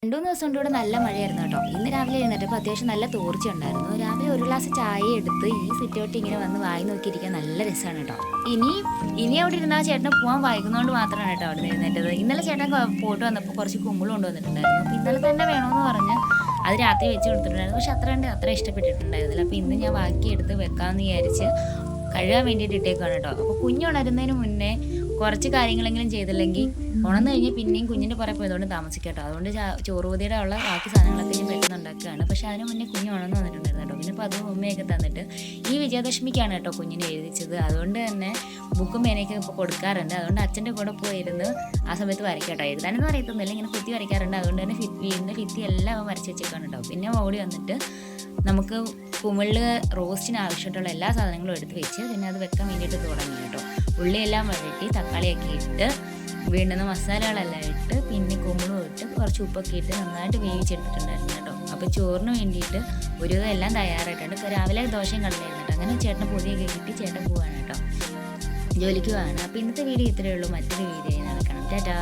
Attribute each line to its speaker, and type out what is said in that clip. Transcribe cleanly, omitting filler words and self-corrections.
Speaker 1: 2 ദിവസം കൊണ്ട് ഇവിടെ നല്ല മഴയായിരുന്നു കേട്ടോ. ഇന്ന് രാവിലെ എഴുന്നേറ്റപ്പോൾ അത്യാവശ്യം നല്ല തോർച്ച ഉണ്ടായിരുന്നു. രാവിലെ ഒരു ഗ്ലാസ് ചായ എടുത്ത് ഈ സിറ്റൗട്ട് ഇങ്ങനെ വന്ന് വായി നോക്കിയിരിക്കാൻ നല്ല രസമാണ് കേട്ടോ. ഇനി അവിടെ ഇരുന്ന ആ ചേട്ടനെ പോകാൻ വൈകുന്നതുകൊണ്ട് മാത്രമാണ് കേട്ടോ അവിടെ നിന്ന് എഴുന്നേറ്റത്. ഇന്നലെ ചേട്ടൻ പോയിട്ട് വന്നപ്പോൾ കുറച്ച് കുമ്പിൾ കൊണ്ടുവന്നിട്ടുണ്ടായിരുന്നു. അപ്പോൾ ഇന്നലെ തന്നെ വേണമെന്ന് പറഞ്ഞ് അത് രാത്രി വെച്ച് കൊടുത്തിട്ടുണ്ടായിരുന്നു. പക്ഷെ അത്ര ഇഷ്ടപ്പെട്ടിട്ടുണ്ടായിരുന്നില്ല. അപ്പോൾ ഇന്ന് ഞാൻ ബാക്കി എടുത്ത് വെക്കാമെന്ന് വിചാരിച്ച് കഴുകാൻ വേണ്ടിയിട്ട് ഇട്ടേക്കാണ് കേട്ടോ. അപ്പോൾ കുഞ്ഞുണരുന്നതിന് മുന്നേ കുറച്ച് കാര്യങ്ങളെങ്കിലും ചെയ്തില്ലെങ്കിൽ ഉണർന്നു കഴിഞ്ഞാൽ പിന്നെയും കുഞ്ഞിൻ്റെ പുറകെ പോയതുകൊണ്ട് താമസിക്കാം കേട്ടോ. അതുകൊണ്ട് ചോറുപൊതിയുടെ ഉള്ള ബാക്കി സാധനങ്ങളൊക്കെ ഞാൻ പെട്ടെന്ന് ഉണ്ടാക്കുകയാണ്. പക്ഷേ അതിന് മുന്നേ കുഞ്ഞ് ഉണർന്നു വന്നിട്ടുണ്ടായിരുന്നു കേട്ടോ. പിന്നെ അപ്പോൾ അതും ഉമ്മയൊക്കെ തന്നിട്ട് ഈ വിജയദശമിക്കാണ് കേട്ടോ കുഞ്ഞിനെ എഴുതിച്ചത്. അതുകൊണ്ട് തന്നെ ബുക്കും പേനയൊക്കെ ഇപ്പോൾ കൊടുക്കാറുണ്ട്. അതുകൊണ്ട് അച്ഛൻ്റെ കൂടെ പോയിരുന്ന് ആ സമയത്ത് വരയ്ക്കാം കേട്ടോ. എഴുതാനൊന്നും അറിയത്തൊന്നുമില്ല, ഇങ്ങനെ കുത്തി വരയ്ക്കാറുണ്ട്. അതുകൊണ്ട് തന്നെ വീടിൻ്റെ ഭിത്തി എല്ലാം വരച്ച് വെച്ചേക്കാണ് കേട്ടോ. പിന്നെ ഓടി വന്നിട്ട് നമുക്ക് കുമിളിൽ റോസ്റ്റിന് ആവശ്യമായിട്ടുള്ള എല്ലാ സാധനങ്ങളും എടുത്ത് വെച്ച് പിന്നെ അത് വെക്കാൻ വേണ്ടിയിട്ട് തുടങ്ങി കേട്ടോ. ഉള്ളിയെല്ലാം വഴറ്റി തക്കാളിയൊക്കെ ഇട്ട് വീണ്ടുന്ന മസാലകളെല്ലാം ഇട്ട് പിന്നെ കുമിളും ഇട്ട് കുറച്ച് ഉപ്പൊക്കെ ഇട്ട് നന്നായിട്ട് വേവിച്ചെടുത്തിട്ടുണ്ടായിരുന്നു കേട്ടോ. അപ്പോൾ ചോറിന് വേണ്ടിയിട്ട് ഒരു എല്ലാം തയ്യാറായിട്ടുണ്ട്. രാവിലെ ദോശയും കടലായിരുന്നു കേട്ടോ. അങ്ങനെ ചേട്ടന് പൊതിയൊക്കെ കിട്ടി ചേട്ടൻ പോവാണ് കേട്ടോ, ജോലിക്ക് പോവാണ്. അപ്പോൾ ഇന്നത്തെ വീഡിയോ ഇത്രയേ ഉള്ളൂ. മറ്റൊരു വീഡിയോ നടക്കണം. ടാറ്റാ.